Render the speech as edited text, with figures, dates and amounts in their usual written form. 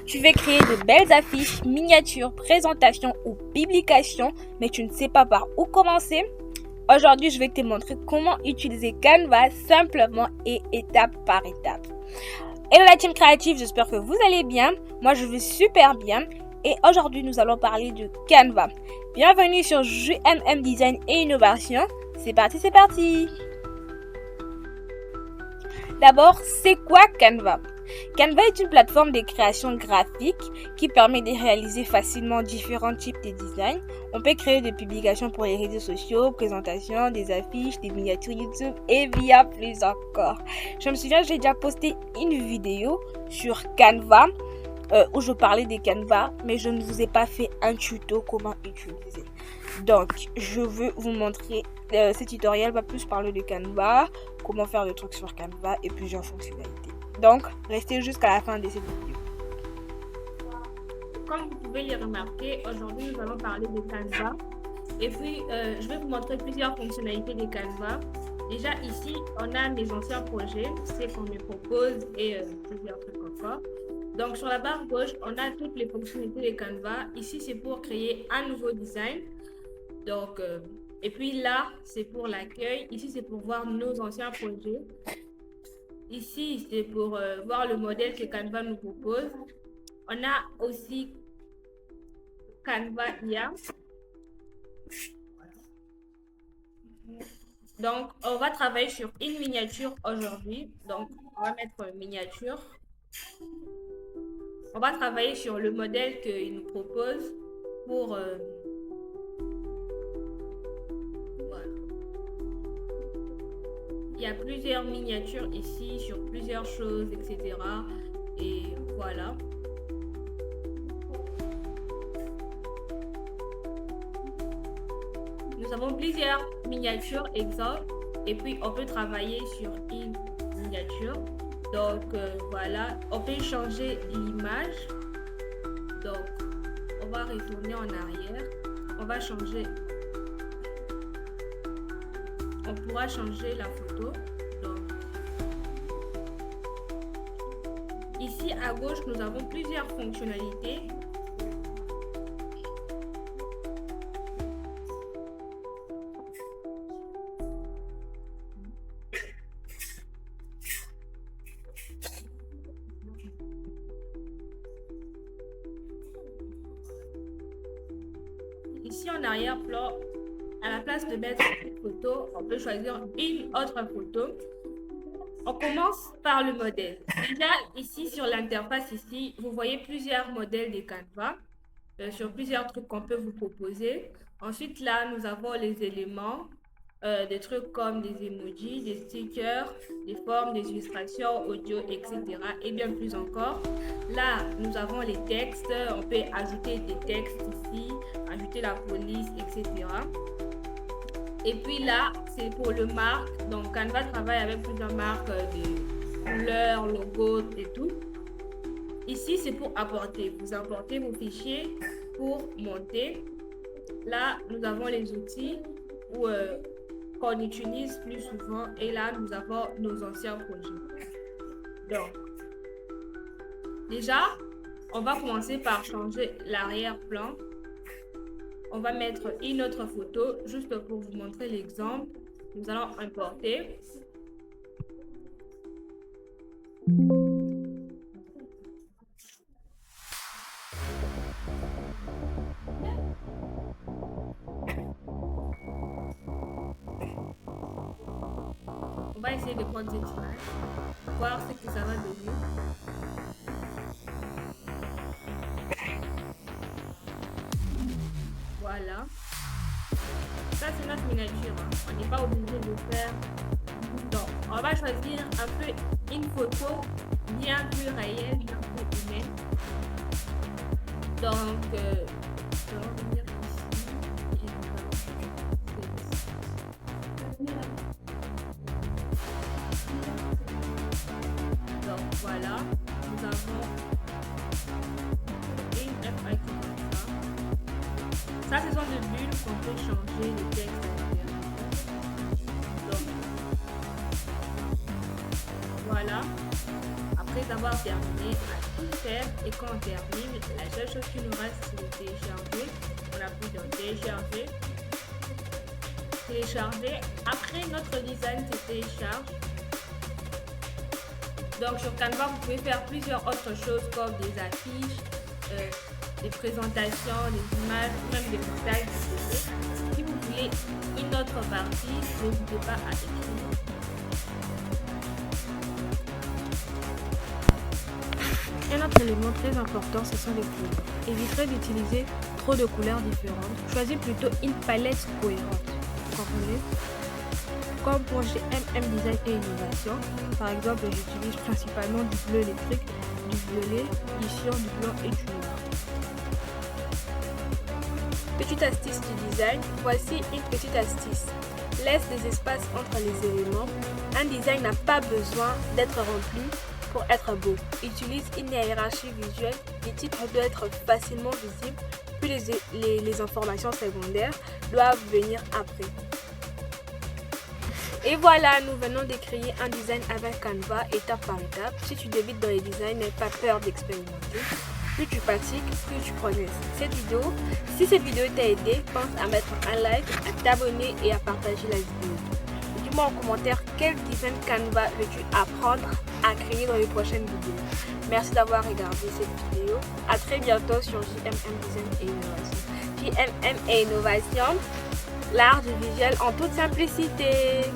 Tu veux créer de belles affiches, miniatures, présentations ou publications, mais tu ne sais pas par où commencer? Aujourd'hui, je vais te montrer comment utiliser Canva simplement et étape par étape. Hello la team créative, j'espère que vous allez bien. Moi, je vais super bien. Et aujourd'hui, nous allons parler de Canva. Bienvenue sur JMM Design et Innovation. C'est parti, c'est parti! D'abord, c'est quoi Canva? Canva est une plateforme de création graphique qui permet de réaliser facilement différents types de designs. On peut créer des publications pour les réseaux sociaux, présentations, des affiches, des miniatures YouTube et bien plus encore. Je me souviens, j'ai déjà posté une vidéo sur Canva où je parlais de Canva, mais je ne vous ai pas fait un tuto comment utiliser. Donc, je veux vous montrer, ce tutoriel va plus parler de Canva, comment faire le truc sur Canva et plusieurs fonctionnalités. Donc, restez jusqu'à la fin de cette vidéo. Comme vous pouvez le remarquer, aujourd'hui nous allons parler de Canva. Et puis, je vais vous montrer plusieurs fonctionnalités de Canva. Déjà ici, on a mes anciens projets, c'est qu'on me propose et plusieurs trucs encore. Donc sur la barre gauche, on a toutes les fonctionnalités de Canva. Ici, c'est pour créer un nouveau design. Donc, et puis là, c'est pour l'accueil. Ici, c'est pour voir nos anciens projets. Ici, c'est pour voir le modèle que Canva nous propose. On a aussi Canva IA. Donc, on va travailler sur une miniature aujourd'hui. Donc, on va mettre miniature. On va travailler sur le modèle qu'il nous propose pour... voilà. Il y a plusieurs miniatures ici sur plusieurs choses, etc. Et voilà. Nous avons plusieurs miniatures exemples et puis on peut travailler sur une miniature. Donc voilà, on peut changer l'image. Donc on va retourner en arrière. On va changer. On pourra changer la photo. Donc ici à gauche, nous avons plusieurs fonctionnalités. Ici en arrière-plan, à la place de mettre une photo, on peut choisir une autre photo. On commence par le modèle. Déjà, ici sur l'interface, ici, vous voyez plusieurs modèles de Canva sur plusieurs trucs qu'on peut vous proposer. Ensuite, là, nous avons les éléments, des trucs comme des emojis, des stickers, des formes, des illustrations, audio, etc. et bien plus encore. Là, nous avons les textes. On peut ajouter des textes ici, ajouter la police, etc. Et puis là, c'est pour le marque. Donc, Canva travaille avec plusieurs marques de couleurs, logos et tout. Ici, c'est pour apporter. Vous importez vos fichiers pour monter. Là, nous avons les outils qu'on utilise plus souvent. Et là, nous avons nos anciens projets. Donc, déjà, on va commencer par changer l'arrière-plan. On va mettre une autre photo juste pour vous montrer l'exemple. Nous allons importer. On va essayer de prendre cette image, voir ce que ça va donner. Voilà. Ça, c'est notre miniature. On n'est pas obligé de faire. Donc, on va choisir un peu une photo bien plus réelle, bien plus humaine. Donc, je vais revenir ici. Donc, voilà. Nous avons une FAQ comme ça. Ça, ce sont des bulles qu'on peut changer le texte. Donc, voilà. Après avoir terminé à tout faire, Et quand on termine, la seule chose qui nous reste, c'est de télécharger. On appuie dans télécharger. Télécharger. Après, notre design se télécharge. Donc sur Canva, vous pouvez faire plusieurs autres choses comme des affiches, des présentations, des images, même des messages. Si vous voulez une autre partie, n'hésitez pas à écrire. Un autre élément très important, ce sont les couleurs. Évitez d'utiliser trop de couleurs différentes. Choisis plutôt une palette cohérente. Vous comprenez? Comme pour GMM Design et Innovation, par exemple, j'utilise principalement du bleu électrique, du violet, du cyan, du blanc et du noir. Petite astuce du design, voici une petite astuce. Laisse des espaces entre les éléments. Un design n'a pas besoin d'être rempli pour être beau. Utilise une hiérarchie visuelle. Les titres doivent être facilement visibles, puis les informations secondaires doivent venir après. Et voilà, nous venons de créer un design avec Canva étape par étape. Si tu débutes dans les designs, n'aie pas peur d'expérimenter. Plus tu pratiques, plus tu progresses. Si cette vidéo t'a aidé, pense à mettre un like, à t'abonner et à partager la vidéo. Dis-moi en commentaire quel design Canva veux-tu apprendre à créer dans les prochaines vidéos. Merci d'avoir regardé cette vidéo. À très bientôt sur JMM Design et Innovation. JMM et Innovation, l'art du visuel en toute simplicité.